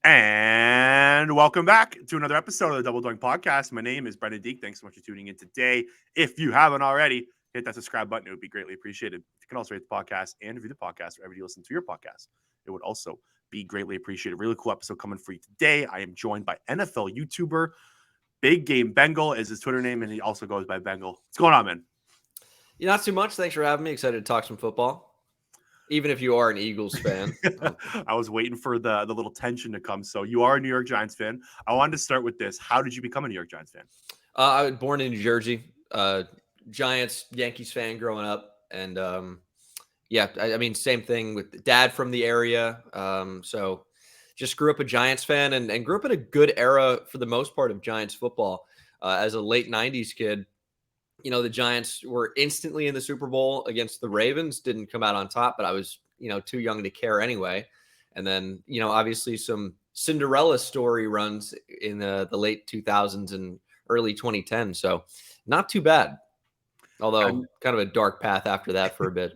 And welcome back to another episode of the Double Doink Podcast. My name is Brendan Deek. Thanks so much for tuning in today. If you haven't already, hit that subscribe button. It would be greatly appreciated. You can also rate the podcast and review the podcast wherever you listen to your podcast. It would also be greatly appreciated. Really cool episode coming for you today. I am joined by NFL YouTuber Big Game Bengal is his Twitter name, and he also goes by Bengal. What's going on, man? Not too much. Thanks for having me. Excited to talk some football. Even if you are an Eagles fan. I was waiting for the little tension to come. So you are a New York Giants fan. I wanted to start with this. How did you become a New York Giants fan? I was born in New Jersey. Giants, Yankees fan growing up. And same thing with dad from the area. So just grew up a Giants fan and grew up in a good era for the most part of Giants football. As a late 90s kid, the Giants were instantly in the Super Bowl against the Ravens, didn't come out on top, but I was, too young to care anyway. And then, obviously some Cinderella story runs in the late 2000s and early 2010. So not too bad, although kind of a dark path after that for a bit.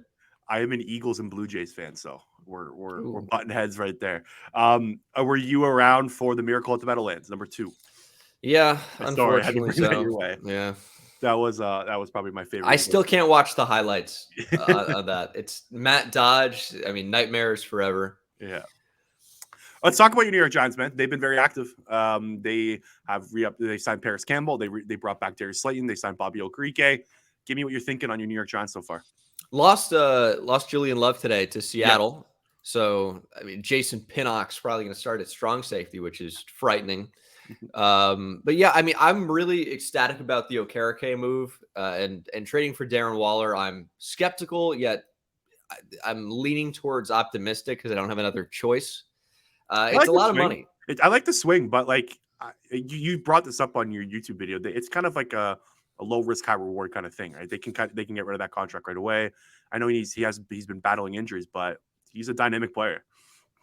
I am an Eagles and Blue Jays fan, so we're button heads right there. Were you around for the Miracle at the Meadowlands, number 2? Yeah, Sorry, I had to unfortunately bring that so. your way. Yeah. That was probably my favorite. I still can't watch the highlights of that. It's Matt Dodge. I mean, nightmares forever. Yeah. Let's talk about your New York Giants, man. They've been very active. They have They signed Paris Campbell. They brought back Darius Slayton. They signed Bobby Okereke. Give me what you're thinking on your New York Giants so far. Lost Julian Love today to Seattle. Yep. So I mean, Jason Pinnock's probably going to start at strong safety, which is frightening. But yeah, I mean, I'm really ecstatic about the Okereke move and trading for Darren Waller. I'm skeptical, yet I'm leaning towards optimistic because I don't have another choice. It's a lot of money. I like the swing, but like you brought this up on your YouTube video. It's kind of like a low risk, high reward kind of thing, right? They can get rid of that contract right away. I know he's been battling injuries, but he's a dynamic player.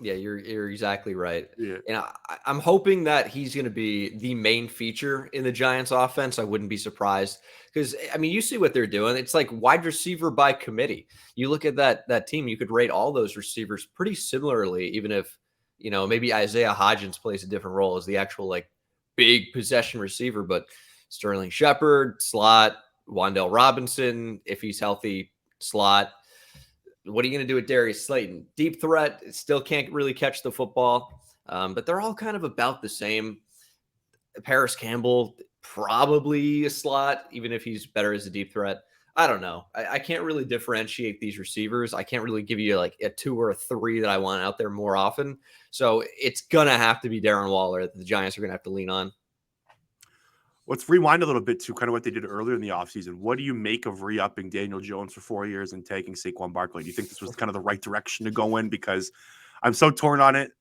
Yeah, you're exactly right. Yeah. And I'm hoping that he's going to be the main feature in the Giants offense. I wouldn't be surprised because, I mean, you see what they're doing. It's like wide receiver by committee. You look at that team, you could rate all those receivers pretty similarly, even if, maybe Isaiah Hodgins plays a different role as the actual like big possession receiver. But Sterling Shepard, slot, Wan'Dale Robinson, if he's healthy, slot. What are you going to do with Darius Slayton? Deep threat, still can't really catch the football, but they're all kind of about the same. Paris Campbell, probably a slot, even if he's better as a deep threat. I don't know. I can't really differentiate these receivers. I can't really give you like a 2 or a 3 that I want out there more often. So it's going to have to be Darren Waller that the Giants are going to have to lean on. Let's rewind a little bit to kind of what they did earlier in the offseason. What do you make of re-upping Daniel Jones for 4 years and taking Saquon Barkley? Do you think this was kind of the right direction to go in? Because I'm so torn on it.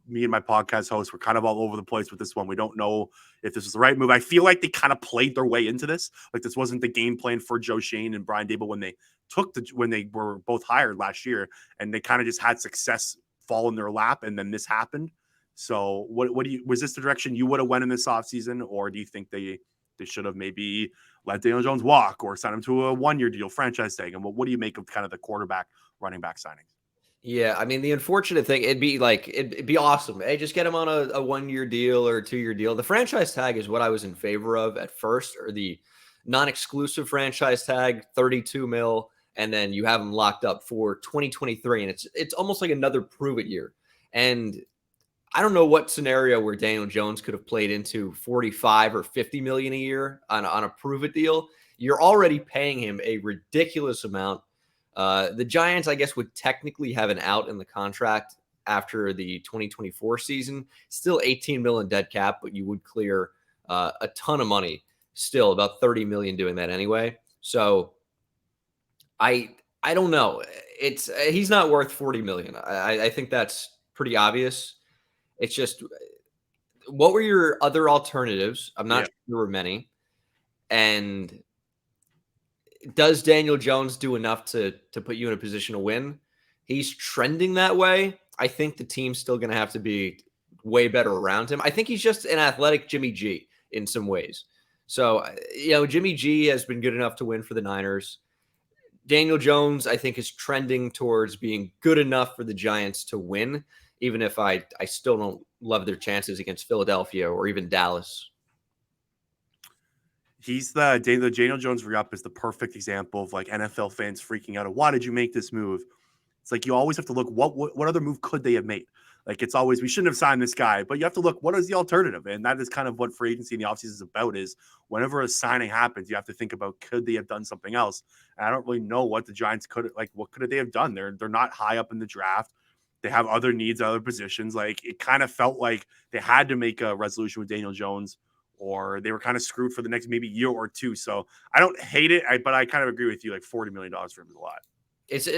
Me and my podcast host were kind of all over the place with this one. We don't know if this was the right move. I feel like they kind of played their way into this. Like this wasn't the game plan for Joe Shane and Brian Daboll when they were both hired last year, and they kind of just had success fall in their lap, and then this happened. So was this the direction you would have went in this offseason, or do you think they should have maybe let Daniel Jones walk or sign him to a 1-year deal, franchise tag? And what do you make of kind of the quarterback running back signings? Yeah, I mean, the unfortunate thing, it'd be awesome. Hey, just get him on a 1-year deal or a 2-year deal. The franchise tag is what I was in favor of at first, or the non-exclusive franchise tag, $32 million, and then you have him locked up for 2023, and it's almost like another prove-it year. And I don't know what scenario where Daniel Jones could have played into 45 or 50 million a year on a prove-it deal. You're already paying him a ridiculous amount. The Giants, I guess, would technically have an out in the contract after the 2024 season. Still 18 million dead cap, but you would clear a ton of money. Still about 30 million doing that anyway. So I don't know. He's not worth 40 million. I think that's pretty obvious. It's just, what were your other alternatives? I'm not sure there were many. And does Daniel Jones do enough to put you in a position to win? He's trending that way. I think the team's still going to have to be way better around him. I think he's just an athletic Jimmy G in some ways. So, Jimmy G has been good enough to win for the Niners. Daniel Jones, I think, is trending towards being good enough for the Giants to win, even if I still don't love their chances against Philadelphia or even Dallas. He's the Daniel Jones re-up is the perfect example of like NFL fans freaking out. Why did you make this move? It's like you always have to look what other move could they have made? Like it's always we shouldn't have signed this guy, but you have to look what is the alternative, and that is kind of what free agency in the offseason is about. Is whenever a signing happens, you have to think about could they have done something else? And I don't really know what the Giants could like. What could they have done? They're not high up in the draft. They have other needs, other positions. Like it kind of felt like they had to make a resolution with Daniel Jones, or they were kind of screwed for the next maybe year or two. So I don't hate it, but I kind of agree with you. Like $40 million for him is a lot.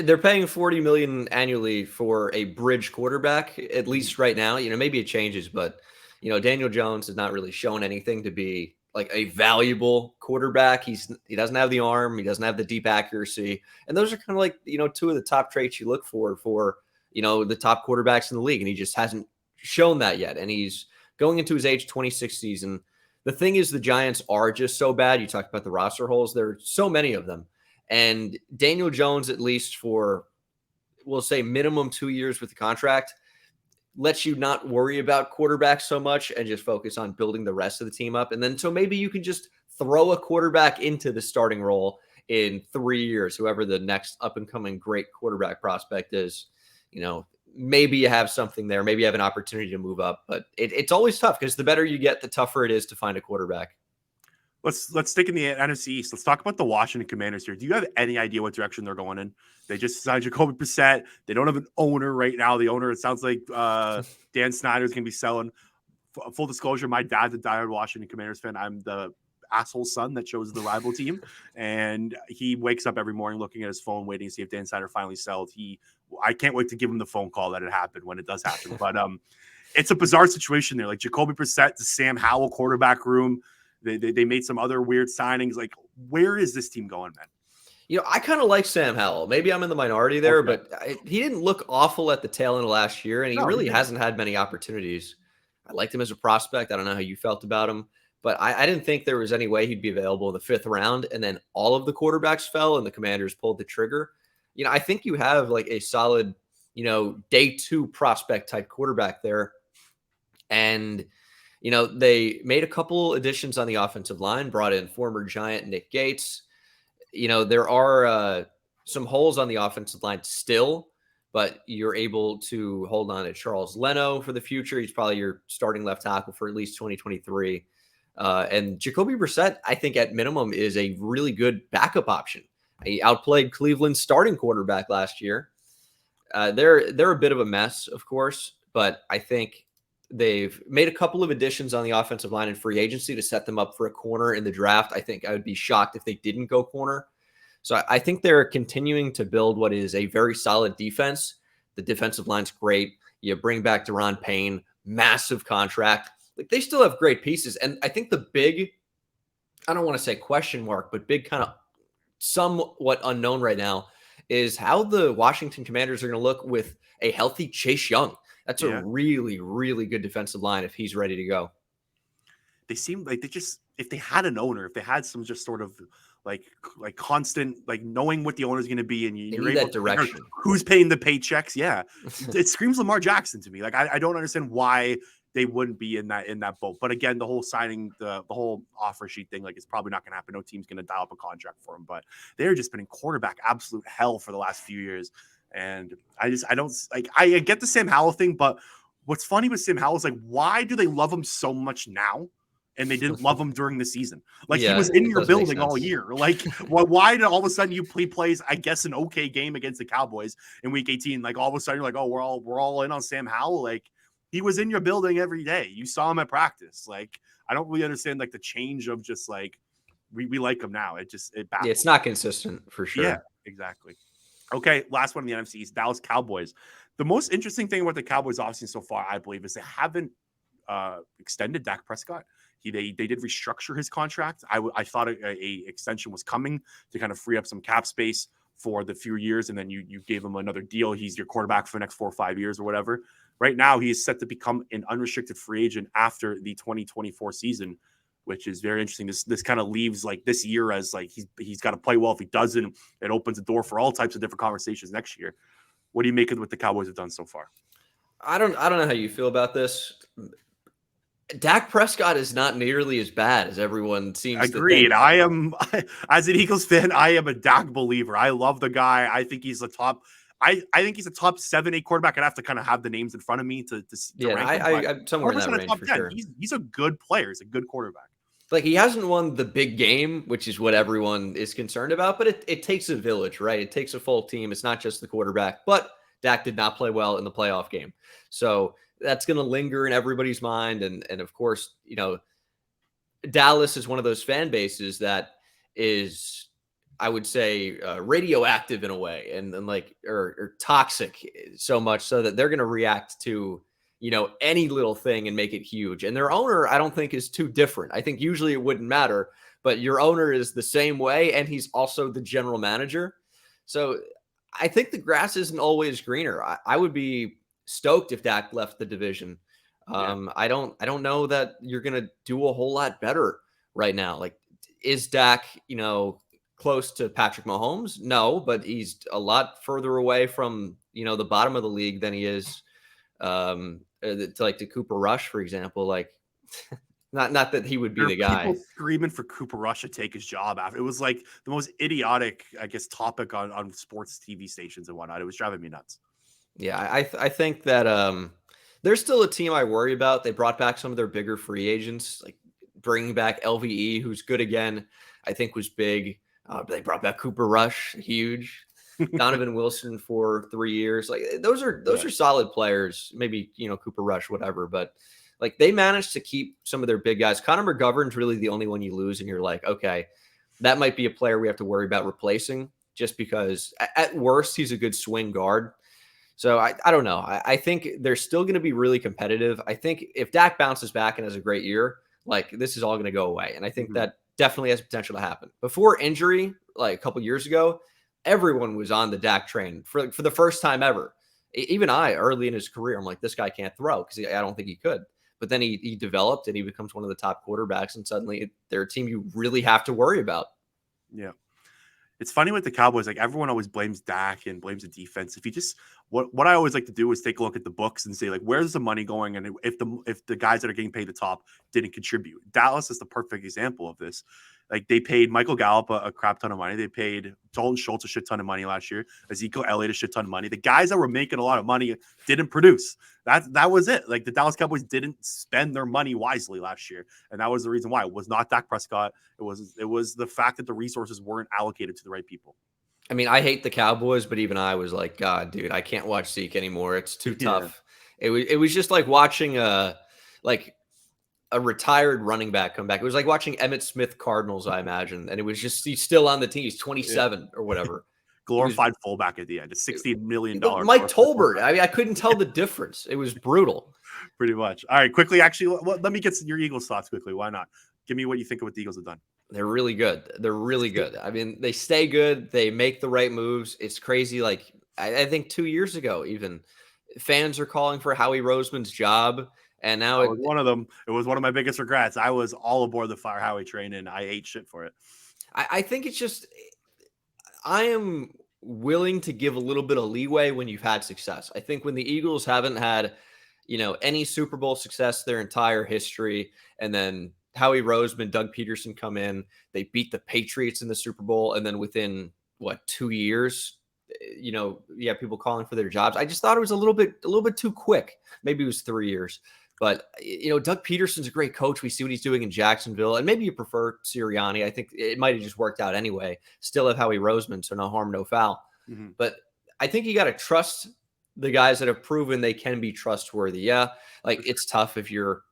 They're paying $40 million annually for a bridge quarterback, at least right now. Maybe it changes, but Daniel Jones has not really shown anything to be like a valuable quarterback. He doesn't have the arm, he doesn't have the deep accuracy, and those are kind of like two of the top traits you look for the top quarterbacks in the league, and he just hasn't shown that yet. And he's going into his age 26 season. The thing is, the Giants are just so bad. You talked about the roster holes; there are so many of them. And Daniel Jones, at least for, we'll say, minimum 2 years with the contract, lets you not worry about quarterbacks so much and just focus on building the rest of the team up. And then so maybe you can just throw a quarterback into the starting role in 3 years, whoever the next up-and-coming great quarterback prospect is. Maybe you have something there. Maybe you have an opportunity to move up. But it's always tough because the better you get, the tougher it is to find a quarterback. Let's stick in the NFC East. Let's talk about the Washington Commanders here. Do you have any idea what direction they're going in? They just signed Jacoby Brissett. They don't have an owner right now. The owner, it sounds like Dan Snyder's going to be selling. Full disclosure, my dad's a diehard Washington Commanders fan. I'm the asshole son that chose the rival team, and he wakes up every morning looking at his phone, waiting to see if Dan Snyder finally sells. I can't wait to give him the phone call that it happened when it does happen. But it's a bizarre situation there. Like Jacoby Brissett, the Sam Howell quarterback room. They made some other weird signings. Like, where is this team going, man? I kind of like Sam Howell. Maybe I'm in the minority there, but he didn't look awful at the tail end of last year, and he really hasn't had many opportunities. I liked him as a prospect. I don't know how you felt about him, but I didn't think there was any way he'd be available in the 5th round, and then all of the quarterbacks fell, and the Commanders pulled the trigger. I think you have like a solid, day 2 prospect type quarterback there, and they made a couple additions on the offensive line, brought in former Giant Nick Gates. There are some holes on the offensive line still, but you're able to hold on to Charles Leno for the future. He's probably your starting left tackle for at least 2023. And Jacoby Brissett, I think at minimum, is a really good backup option. He outplayed Cleveland's starting quarterback last year. They're a bit of a mess, of course, but I think they've made a couple of additions on the offensive line in free agency to set them up for a corner in the draft. I think I would be shocked if they didn't go corner. So I think they're continuing to build what is a very solid defense. The defensive line's great. You bring back Deron Payne, massive contract. Like, they still have great pieces. And I think the big, I don't want to say question mark, but big kind of somewhat unknown right now is how the Washington Commanders are going to look with a healthy Chase Young. That's a really, really good defensive line if he's ready to go. They seem like if they had an owner, if they had some just sort of like constant, like knowing what the owner is going to be, and you're able to figure out who's paying the paychecks. Yeah, it screams Lamar Jackson to me. Like I don't understand why they wouldn't be in that boat. But again, the whole signing, the whole offer sheet thing, like it's probably not going to happen. No team's going to dial up a contract for him. But they're just been in quarterback absolute hell for the last few years. And I don't like, I get the Sam Howell thing, but what's funny with Sam Howell is like, why do they love him so much now? And they didn't love him during the season. Like he was in your building all year. Like why did all of a sudden you plays, I guess, an okay game against the Cowboys in week 18? Like all of a sudden you're like, oh, we're all in on Sam Howell. Like he was in your building every day. You saw him at practice. Like, I don't really understand like the change of just like, we like him now. It baffles. Yeah, it's not consistent for sure. Yeah, exactly. Okay, last one in the NFC East, Dallas Cowboys. The most interesting thing about the Cowboys offseason so far, I believe, is they haven't extended Dak Prescott. They did restructure his contract. I thought a extension was coming to kind of free up some cap space for the few years, and then you gave him another deal. He's your quarterback for the next 4 or 5 years or whatever. Right now, he is set to become an unrestricted free agent after the 2024 season, which is very interesting. This kind of leaves like this year as like he's got to play well. If he doesn't, it opens the door for all types of different conversations next year. What do you make of what the Cowboys have done so far? I don't know how you feel about this. Dak Prescott is not nearly as bad as everyone seems to Agreed. think. I am, as an Eagles fan, I am a Dak believer. I love the guy. I think he's the top. I think he's a top 7, 8 quarterback. I'd have to kind of have the names in front of me to Yeah, and rank him, but I'm somewhere in that 100% a range top for 10. sure. He's a good player. He's a good quarterback. Like he hasn't won the big game, which is what everyone is concerned about, but it takes a village, right? It takes a full team. It's not just the quarterback, but Dak did not play well in the playoff game. So that's going to linger in everybody's mind. And of course, Dallas is one of those fan bases that is, I would say, radioactive in a way, and like or toxic so much so that they're going to react to any little thing and make it huge. And their owner, I don't think, is too different. I think usually it wouldn't matter, but your owner is the same way, and he's also the general manager. So I think the grass isn't always greener. I would be stoked if Dak left the division. Yeah. I don't know that you're gonna do a whole lot better right now. Like, is Dak, close to Patrick Mahomes? No, but he's a lot further away from the bottom of the league than he is to Cooper Rush, for example. Like, not that he would be There are the guy. people screaming for Cooper Rush to take his job after. It was like the most idiotic, I guess, topic on sports TV stations and whatnot. It was driving me nuts. Yeah, I think that there's still a team I worry about. They brought back some of their bigger free agents, like bringing back LVE, who's good again. I think was big. They brought back Cooper Rush, huge. Donovan Wilson for 3 years. Like those are solid players. Maybe Cooper Rush, whatever. But like they managed to keep some of their big guys. Connor McGovern's really the only one you lose, and you're like, okay, that might be a player we have to worry about replacing, just because at worst he's a good swing guard. So I don't know. I think they're still going to be really competitive. I think if Dak bounces back and has a great year, like this is all going to go away. And I think that definitely has potential to happen. Before injury, like a couple years ago, everyone was on the Dak train for the first time ever. Even I, early in his career, I'm like, this guy can't throw because I don't think he could. But then he developed and he becomes one of the top quarterbacks, and suddenly they're a team you really have to worry about. Yeah. It's funny with the Cowboys, like everyone always blames Dak and blames the defense. If you just what I always like to do is take a look at the books and say, like, where's the money going? And if the guys that are getting paid the top didn't contribute. Dallas is the perfect example of this. Like they paid Michael Gallup a crap ton of money. They paid Dalton Schultz a shit ton of money last year. Ezekiel Elliott a shit ton of money. The guys that were making a lot of money didn't produce. That was it. Like the Dallas Cowboys didn't spend their money wisely last year, and that was the reason why. It was not Dak Prescott. It was the fact that the resources weren't allocated to the right people. I mean, I hate the Cowboys, but even I was like, God, dude, I can't watch Zeke anymore. It's too tough. It was just like watching a retired running back come back. It was like watching Emmitt Smith Cardinals, I imagine. And it was just he's still on the team. He's 27 or whatever. Glorified fullback at the end. A $16 million. Mike Tolbert. I mean, I couldn't tell the difference. It was brutal. Pretty much. All right, quickly. Actually, let me get your Eagles thoughts quickly. Why not? Give me what you think of what the Eagles have done. They're really good. They're really good. I mean, they stay good. They make the right moves. It's crazy. Like I think 2 years ago, even fans are calling for Howie Roseman's job. And now it was one of them. It was one of my biggest regrets. I was all aboard the Fire Howie train, and I ate shit for it. I think it's just I am willing to give a little bit of leeway when you've had success. I think when the Eagles haven't had, any Super Bowl success their entire history, and then Howie Roseman, Doug Peterson come in, they beat the Patriots in the Super Bowl, and then within 2 years, you have people calling for their jobs. I just thought it was a little bit too quick. Maybe it was 3 years. But, Doug Peterson's a great coach. We see what he's doing in Jacksonville. And maybe you prefer Sirianni. I think it might have just worked out anyway. Still have Howie Roseman, so no harm, no foul. Mm-hmm. But I think you got to trust the guys that have proven they can be trustworthy. Yeah, like it's tough if you're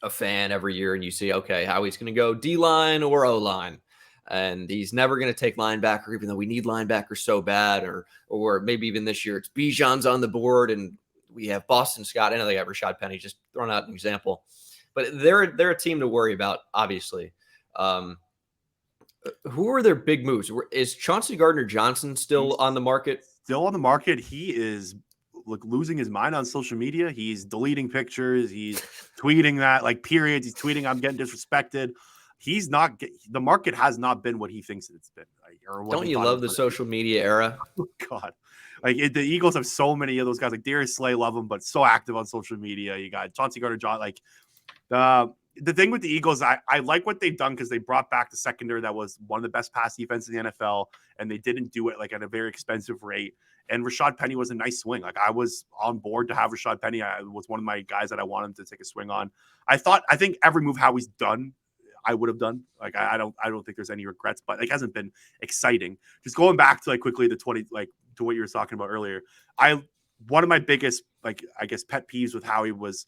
a fan every year and you see, okay, Howie's going to go D-line or O-line. And he's never going to take linebacker, even though we need linebacker so bad. Or maybe even this year, it's Bijan's on the board and we have Boston Scott. I know they have Rashad Penny, just throwing out an example. But they're a team to worry about, obviously. Who are their big moves? Is Chauncey Gardner-Johnson still on the market? Still on the market. He is losing his mind on social media. He's deleting pictures. He's tweeting that, periods. He's tweeting, I'm getting disrespected. He's not. The market has not been what he thinks it's been. Don't you love the social media era? God. Like the Eagles have so many of those guys. Like Darius Slay, love him, but so active on social media. You got Chauncey Gardner-Johnson. Like the thing with the Eagles, I like what they've done because they brought back the secondary that was one of the best pass defenses in the NFL, and they didn't do it like at a very expensive rate. And Rashad Penny was a nice swing. Like I was on board to have Rashad Penny. I was one of my guys that I wanted to take a swing on. I think every move Howie's done, I would have done. Like I don't think there's any regrets, but it hasn't been exciting. Just going back to like quickly the 20 like to what you were talking about earlier. One of my biggest like I guess pet peeves with Howie was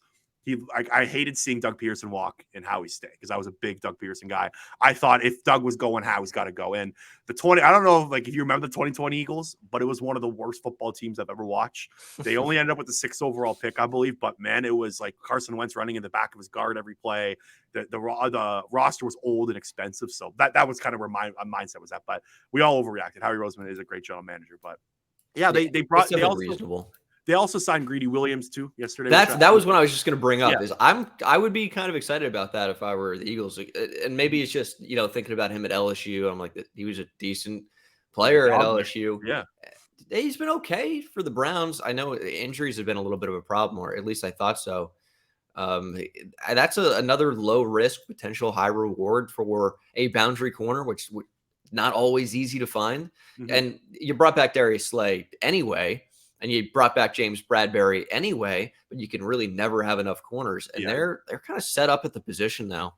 I hated seeing Doug Pearson walk and Howie stay because I was a big Doug Pearson guy. I thought if Doug was going, Howie's got to go. And I don't know like if you remember the 2020 Eagles, but it was one of the worst football teams I've ever watched. They only ended up with the 6th overall pick, I believe. But man, it was like Carson Wentz running in the back of his guard every play. The roster was old and expensive, so that was kind of where my mindset was at. But we all overreacted. Howie Roseman is a great general manager, but yeah, they also reasonable. They also signed Greedy Williams too yesterday. That was what I was just going to bring up. Yeah. Is I would be kind of excited about that if I were the Eagles, and maybe it's just thinking about him at LSU. I'm like he was a decent player at LSU. Yeah, he's been okay for the Browns. I know injuries have been a little bit of a problem, or at least I thought so. That's another low risk, potential high reward for a boundary corner, which not always easy to find. Mm-hmm. And you brought back Darius Slay anyway. And you brought back James Bradbury anyway, but you can really never have enough corners. And they're kind of set up at the position now.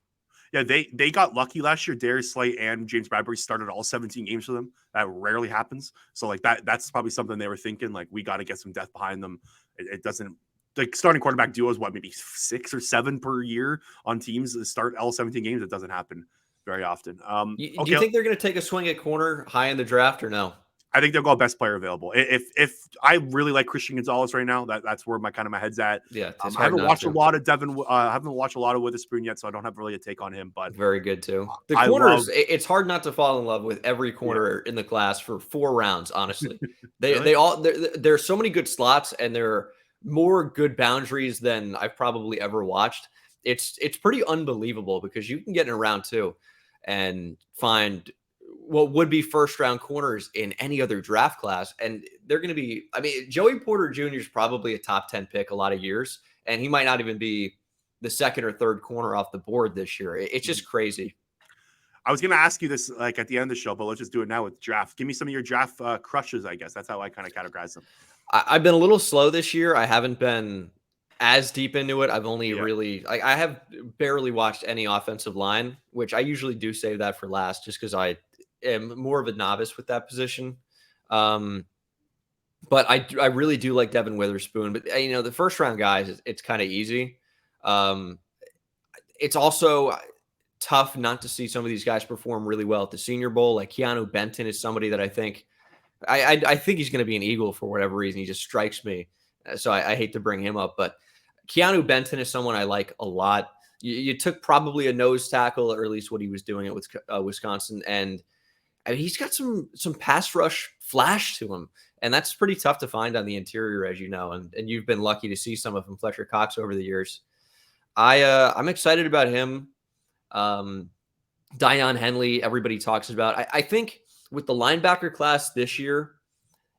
Yeah, they got lucky last year. Darius Slay and James Bradbury started all 17 games for them. That rarely happens. So like that's probably something they were thinking. Like we got to get some depth behind them. It doesn't like starting quarterback duos. What maybe 6 or 7 per year on teams that start all 17 games. It doesn't happen very often. Do you think they're going to take a swing at corner high in the draft or no? I think they'll go best player available. If I really like Christian Gonzalez right now, that's where my head's at. Yeah, I haven't watched a lot of Devin. I haven't watched a lot of Witherspoon yet, so I don't have really a take on him. But very good too. The corners, it's hard not to fall in love with every corner in the class for 4 rounds. Honestly, there's so many good slots, and there are more good boundaries than I've probably ever watched. It's pretty unbelievable because you can get in a round 2 and find what would be first-round corners in any other draft class. And they're going to be – I mean, Joey Porter Jr. is probably a top 10 pick a lot of years, and he might not even be the 2nd or 3rd corner off the board this year. It's just crazy. I was going to ask you this like at the end of the show, but let's just do it now with draft. Give me some of your draft crushes, I guess. That's how I kind of categorize them. I've been a little slow this year. I haven't been as deep into it. I've only really – I have barely watched any offensive line, which I usually do save that for last just because I – am more of a novice with that position. But I really do like Devin Witherspoon, but the first round guys, it's kind of easy. It's also tough not to see some of these guys perform really well at the Senior Bowl. Like Keanu Benton is somebody that I think he's going to be an Eagle for whatever reason. He just strikes me. So I hate to bring him up, but Keanu Benton is someone I like a lot. You took probably a nose tackle, or at least what he was doing at Wisconsin, and he's got some pass rush flash to him, and that's pretty tough to find on the interior, as you know. And you've been lucky to see some of him, Fletcher Cox, over the years. I'm excited about him. Dion Henley, everybody talks about. I think with the linebacker class this year,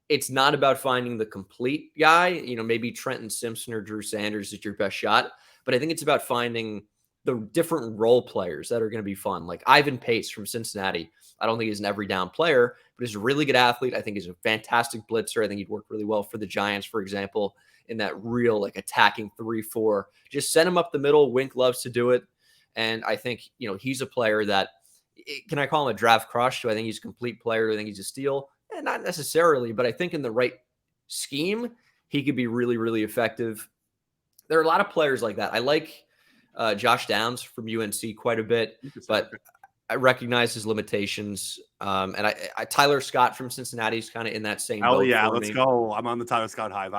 it's not about finding the complete guy. Maybe Trenton Simpson or Drew Sanders is your best shot, but I think it's about finding the different role players that are going to be fun. Like Ivan Pace from Cincinnati. I don't think he's an every down player, but he's a really good athlete. I think he's a fantastic blitzer. I think he'd work really well for the Giants, for example, in that real like attacking 3-4. Just send him up the middle. Wink loves to do it. And I think, he's a player that, can I call him a draft crush? Do I think he's a complete player? Do I think he's a steal? Not necessarily, but I think in the right scheme, he could be really, really effective. There are a lot of players like that. I like Josh Downs from UNC quite a bit, but I recognize his limitations. And Tyler Scott from Cincinnati is kind of in that same boat. Oh yeah, let's go. I'm on the Tyler Scott hive.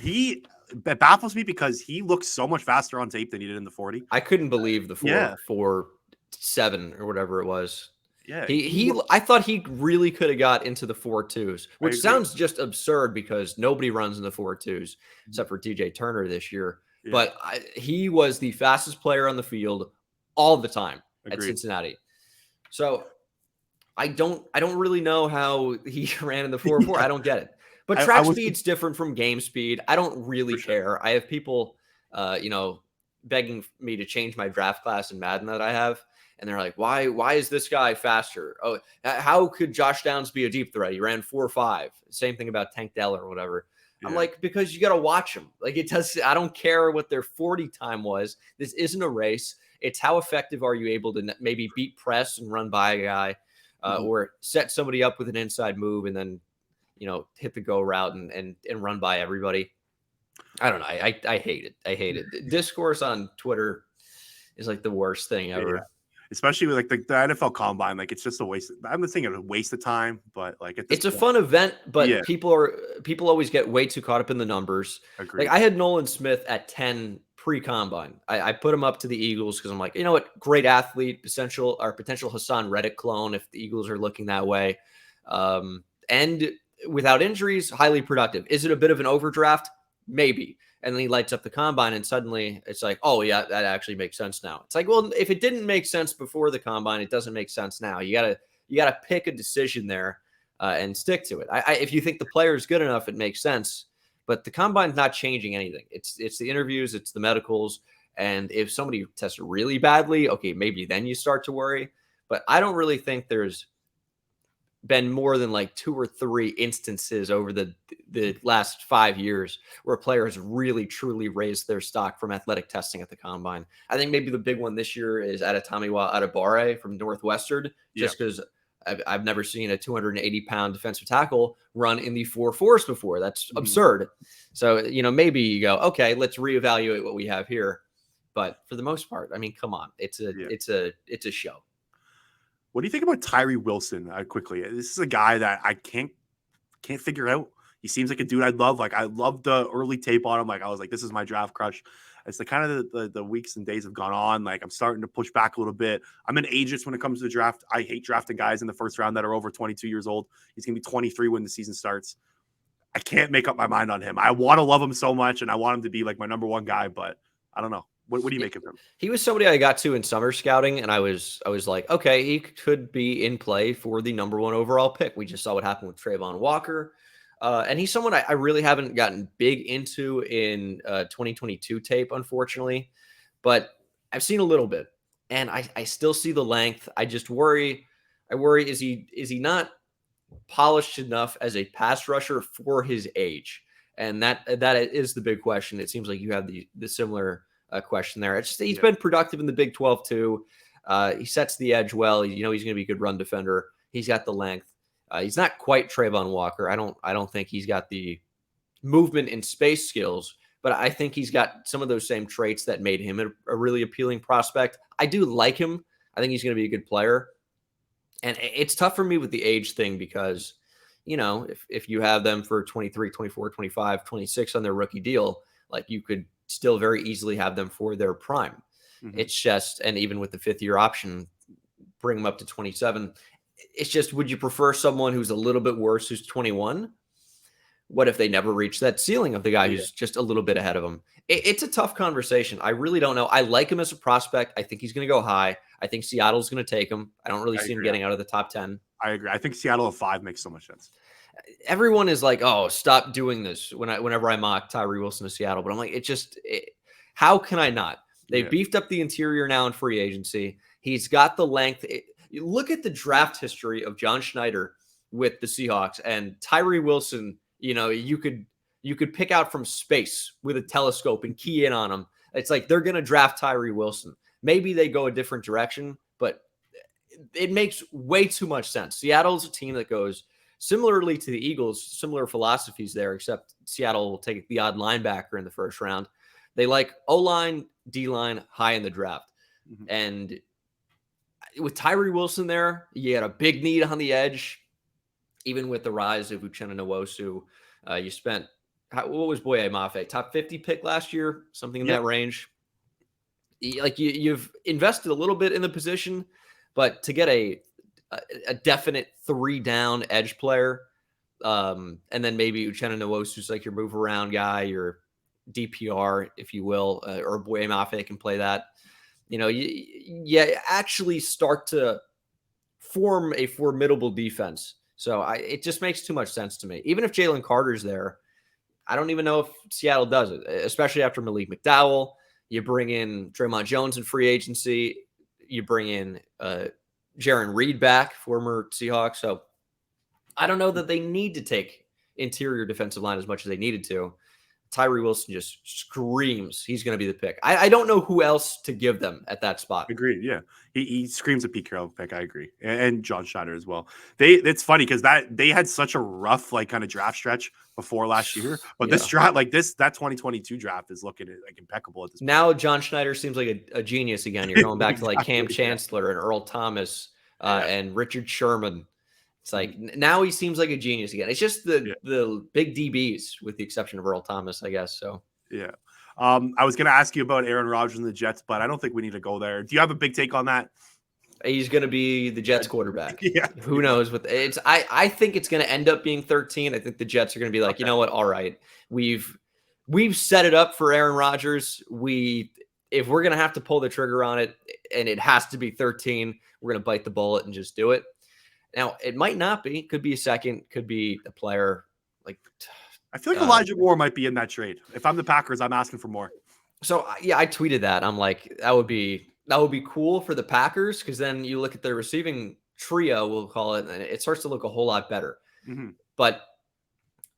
It baffles me because he looks so much faster on tape than he did in the 40. I couldn't believe the 4.7 or whatever it was. Yeah, I thought he really could have got into the 4.2s, which sounds just absurd because nobody runs in the 4.2s except for DJ Turner this year. Yeah. But he was the fastest player on the field all the time at Cincinnati. So I don't really know how he ran in the 4.4. I don't get it. But I track was speed's different from game speed. I don't really for sure. care. I have people, you know, begging me to change my draft class in Madden that I have, and they're like, "Why is this guy faster? Oh, how could Josh Downs be a deep threat? He ran 4.5." Same thing about Tank Dell or whatever. I'm Yeah. like, because you got to watch them. Like it does. I don't care what their 40 time was. This isn't a race. It's how effective are you able to maybe beat press and run by a guy, Mhm. or set somebody up with an inside move and then hit the go route and run by everybody. I don't know. I hate it. I hate it. Discourse on Twitter is like the worst thing Yeah. ever. Especially with like the NFL Combine, like it's just a waste. I'm not saying it's a waste of time, but like at this It's a point, fun event, yeah, but people always get way too caught up in the numbers. Like agreed. I had Nolan Smith at 10 pre-combine. I put him up to the Eagles because I'm like, you know what, great athlete, potential Hassan Reddick clone if the Eagles are looking that way. And without injuries, highly productive. Is it a bit of an overdraft? Maybe. And then he lights up the combine, and suddenly it's like, oh yeah, that actually makes sense now. It's like, well, if it didn't make sense before the combine, it doesn't make sense now. You gotta pick a decision there and stick to it. If you think the player is good enough, it makes sense. But the combine's not changing anything. It's the interviews, it's the medicals, and if somebody tests really badly, okay, maybe then you start to worry. But I don't really think there's been more than like 2 or 3 instances over the last 5 years where a player has really truly raised their stock from athletic testing at the combine. I think maybe the big one this year is Adetomiwa Adebawore from Northwestern, Yeah. just because I've never seen a 280-pound defensive tackle run in the 4.4s before. That's Mhm. absurd. So maybe you go, okay, let's reevaluate what we have here. But for the most part, I mean, come on, it's a Yeah. it's a it's a show. What do you think about Tyree Wilson? Quickly, this is a guy that I can't figure out. He seems like a dude I'd love. Like I love the early tape on him. Like I was like, this is my draft crush. It's the kind of the weeks and days have gone on. Like I'm starting to push back a little bit. I'm an ageist when it comes to the draft. I hate drafting guys in the first round that are over 22 years old. He's gonna be 23 when the season starts. I can't make up my mind on him. I want to love him so much, and I want him to be like my number one guy, but I don't know. What do you make of him? He was somebody I got to in summer scouting, and I was like, okay, he could be in play for the number 1 overall pick. We just saw what happened with Trayvon Walker, and he's someone I really haven't gotten big into in 2022 tape, unfortunately, but I've seen a little bit, and I still see the length. I just worry. I worry is he not polished enough as a pass rusher for his age? And that is the big question. It seems like you have the similar question there. It's just he's Yeah, been productive in the Big 12 too. He sets the edge well. He's going to be a good run defender. He's got the length. He's not quite Trayvon Walker. I don't think he's got the movement and space skills, but I think he's got some of those same traits that made him a really appealing prospect. I do like him. I think he's going to be a good player. And it's tough for me with the age thing because, if you have them for 23, 24, 25, 26 on their rookie deal, like you could still very easily have them for their prime. hmm It's just, and even with the 5th-year option, bring them up to 27. It's just, would you prefer someone who's a little bit worse, who's 21? What if they never reach that ceiling of the guy yeah, who's just a little bit ahead of him? It's a tough conversation. I really don't know. I like him as a prospect. I think he's going to go high. I think Seattle's going to take him. I don't really I see him agree. getting out of the top 10. I agree. I think Seattle at 5 makes so much sense. Everyone is like, "Oh, stop doing this." Whenever I mock Tyree Wilson to Seattle, but I'm like, how can I not? They Yeah, beefed up the interior now in free agency. He's got the length. You look at the draft history of John Schneider with the Seahawks and Tyree Wilson. You could pick out from space with a telescope and key in on him. It's like they're going to draft Tyree Wilson. Maybe they go a different direction, but it makes way too much sense. Seattle's a team that goes similarly to the Eagles, similar philosophies there, except Seattle will take the odd linebacker in the first round. They like O-line, D-line, high in the draft. hmm And with Tyree Wilson there, you had a big need on the edge. Even with the rise of Uchenna Nwosu, you spent, what was Boye Mafe? Top 50 pick last year, something in yeah, that range. Like you've invested a little bit in the position, but to get a definite 3-down edge player, and then maybe Uchenna Nwosu's like your move around guy, your DPR, if you will, or Boye Mafe can play that. You actually start to form a formidable defense So it just makes too much sense to me. Even if Jalen Carter's there, I don't even know if Seattle does it, especially after Malik McDowell. You bring in Draymond Jones in free agency. You bring in Jaron Reed back, former Seahawk. So I don't know that they need to take interior defensive line as much as they needed to. Tyree Wilson just screams he's going to be the pick. I don't know who else to give them at that spot. Agreed. Yeah, he screams a Pete Carroll pick. I agree, and John Schneider as well. It's funny because they had such a rough like kind of draft stretch before last year, but this draft that 2022 draft is looking like impeccable at this point. Now John Schneider seems like a genius again. You're going back to like Cam Chancellor and Earl Thomas and Richard Sherman. It's like now he seems like a genius again. It's just the big DBs with the exception of Earl Thomas, I guess. So yeah. I was going to ask you about Aaron Rodgers and the Jets, but I don't think we need to go there. Do you have a big take on that? He's going to be the Jets quarterback. Yeah. Who knows what it's I think it's going to end up being 13. I think the Jets are going to be like, you know what? All right. We've set it up for Aaron Rodgers. If we're going to have to pull the trigger on it and it has to be 13, we're going to bite the bullet and just do it. Now, it might not be. Could be a second. Could be a player. Like I feel like Elijah Moore might be in that trade. If I'm the Packers, I'm asking for more. So yeah, I tweeted that. I'm like, that would be cool for the Packers because then you look at their receiving trio, we'll call it, and it starts to look a whole lot better. Mm-hmm. But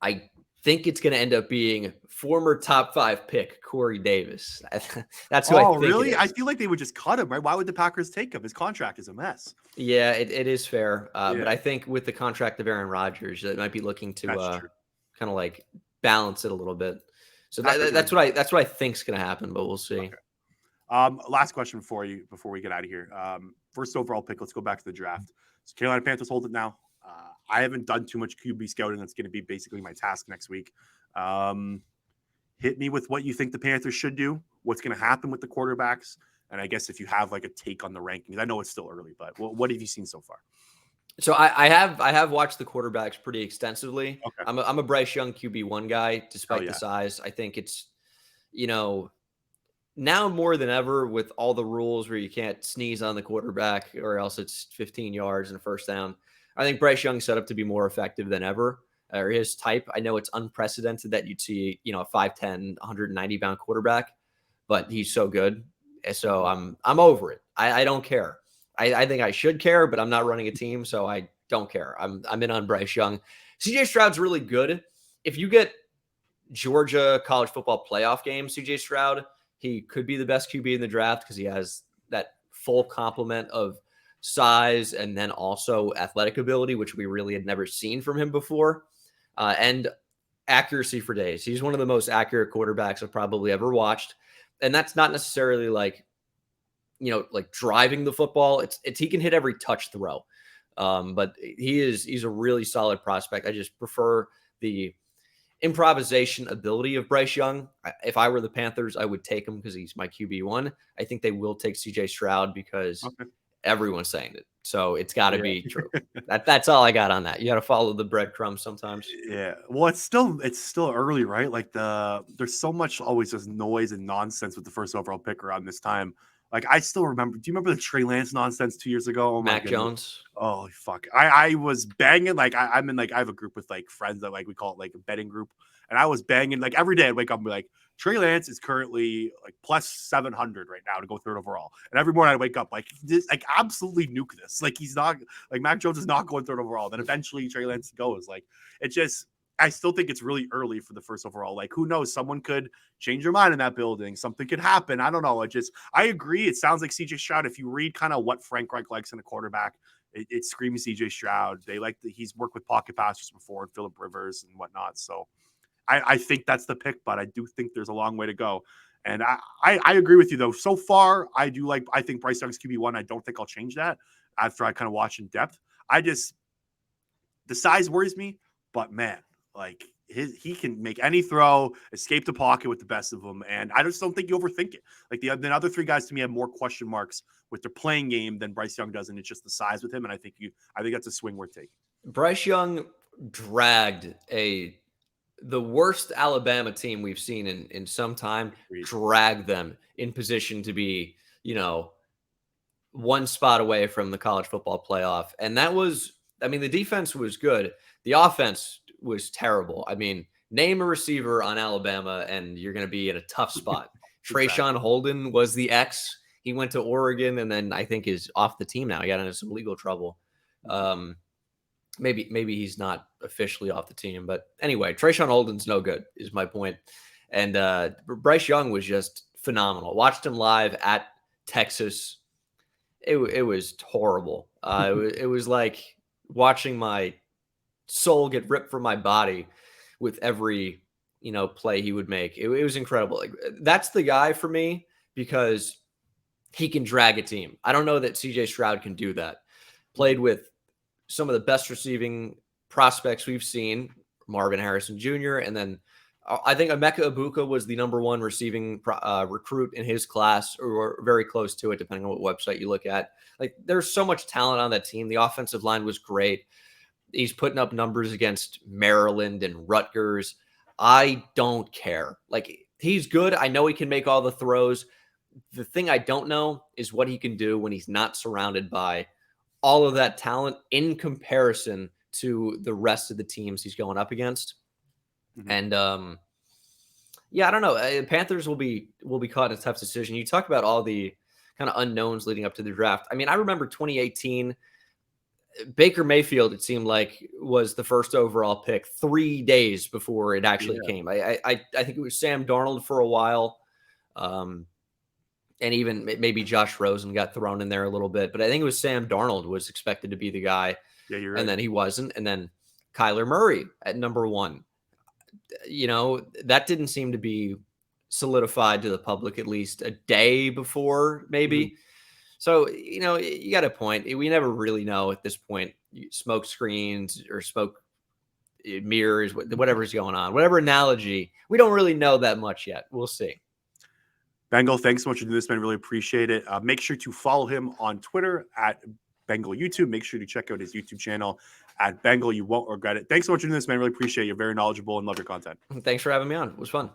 I think it's going to end up being former top 5 pick Corey Davis. That's who I think. Oh, really? I feel like they would just cut him, right? Why would the Packers take him? His contract is a mess. Yeah, it is fair. But I think with the contract of Aaron Rodgers, they might be looking to kind of like balance it a little bit. So that's what I think is going to happen, but we'll see. Okay. Last question for you before we get out of here. First overall pick. Let's go back to the draft. So Carolina Panthers hold it now. I haven't done too much QB scouting. That's going to be basically my task next week. Hit me with what you think the Panthers should do, what's going to happen with the quarterbacks, and I guess if you have like a take on the rankings. I know it's still early, but what have you seen so far? So I have watched the quarterbacks pretty extensively. Okay. I'm a Bryce Young QB1 guy, despite the size. I think it's, now more than ever with all the rules where you can't sneeze on the quarterback or else it's 15 yards and a first down. I think Bryce Young set up to be more effective than ever, or his type. I know it's unprecedented that you'd see, a 5'10", 190-pound quarterback, but he's so good. So I'm over it. I don't care. I think I should care, but I'm not running a team, so I don't care. I'm in on Bryce Young. CJ Stroud's really good. If you get Georgia college football playoff game, CJ Stroud, he could be the best QB in the draft because he has that full complement of size and then also athletic ability, which we really had never seen from him before, and accuracy for days. He's one of the most accurate quarterbacks I've probably ever watched. And that's not necessarily like driving the football. It's he can hit every touch throw. But he's a really solid prospect. I just prefer the improvisation ability of Bryce Young. If I were the Panthers, I would take him because he's my QB1. I think they will take CJ Stroud because everyone's saying it. So it's got to be true. That's all I got on that. You got to follow the breadcrumbs sometimes. Yeah. Well, it's still early, right? Like there's so much always just noise and nonsense with the first overall pick around this time. Like I still remember. Do you remember the Trey Lance nonsense 2 years ago? Oh, Mac Jones. Oh fuck! I was banging like I'm in like I have a group with like friends that like we call it like a betting group, and I was banging like every day I'd wake up and be like Trey Lance is currently like plus 700 right now to go third overall, and every morning I'd wake up like this like absolutely nuke this like he's not like Mac Jones is not going third overall. Then eventually Trey Lance goes like it just. I still think it's really early for the first overall. Like, who knows? Someone could change their mind in that building. Something could happen. I don't know. I agree. It sounds like CJ Stroud. If you read kind of what Frank Reich likes in a quarterback, it screams CJ Stroud. They like he's worked with pocket passers before and Phillip Rivers and whatnot. So I think that's the pick, but I do think there's a long way to go. And I agree with you though. So far, I think Bryce Young's QB1. I don't think I'll change that after I kind of watch in depth. The size worries me, but man, like he can make any throw, escape the pocket with the best of them, and I just don't think you overthink it. Like the other three guys to me have more question marks with their playing game than Bryce Young does, and it's just the size with him. And I think that's a swing worth taking. Bryce Young dragged the worst Alabama team we've seen in some time. Dragged them in position to be one spot away from the college football playoff, and that was I mean, the defense was good. The offense was terrible. I mean, name a receiver on Alabama and you're going to be in a tough spot. Exactly. Trayshawn Holden was the X. He went to Oregon and then I think is off the team now. He got into some legal trouble. Mhm. Um, maybe he's not officially off the team, but anyway, Trayshawn Holden's no good, is my point. And Bryce Young was just phenomenal. Watched him live at Texas. It was horrible. It was like watching my soul get ripped from my body with every play he would make. It was incredible. Like, that's the guy for me because he can drag a team. I don't know that CJ Stroud can do that. Played with some of the best receiving prospects we've seen, Marvin Harrison Jr., and then I think Emeka Ibuka was the number one receiving recruit in his class, or very close to it, depending on what website you look at. Like, there's so much talent on that team. The offensive line was great. He's putting up numbers against Maryland and Rutgers. I don't care. Like, he's good. I know he can make all the throws. The thing I don't know is what he can do when he's not surrounded by all of that talent in comparison to the rest of the teams he's going up against. Mhm. And yeah, I don't know. Panthers will be caught in a tough decision. You talk about all the kind of unknowns leading up to the draft. I mean, I remember 2018. Baker Mayfield, it seemed like, was the first overall pick 3 days before it actually Yeah. came. I think it was Sam Darnold for a while. And even maybe Josh Rosen got thrown in there a little bit, but I think it was Sam Darnold was expected to be the guy, Yeah, you're and right. then he wasn't. And then Kyler Murray at number one. That didn't seem to be solidified to the public at least a day before, Mhm. maybe. So, you got a point. We never really know at this point. Smoke screens or smoke mirrors, whatever's going on, whatever analogy, we don't really know that much yet. We'll see. Bengal, thanks so much for doing this, man. Really appreciate it. Make sure to follow him on Twitter at Bengal YouTube. Make sure to check out his YouTube channel at Bengal. You won't regret it. Thanks so much for doing this, man. Really appreciate it. You're very knowledgeable and love your content. Thanks for having me on. It was fun.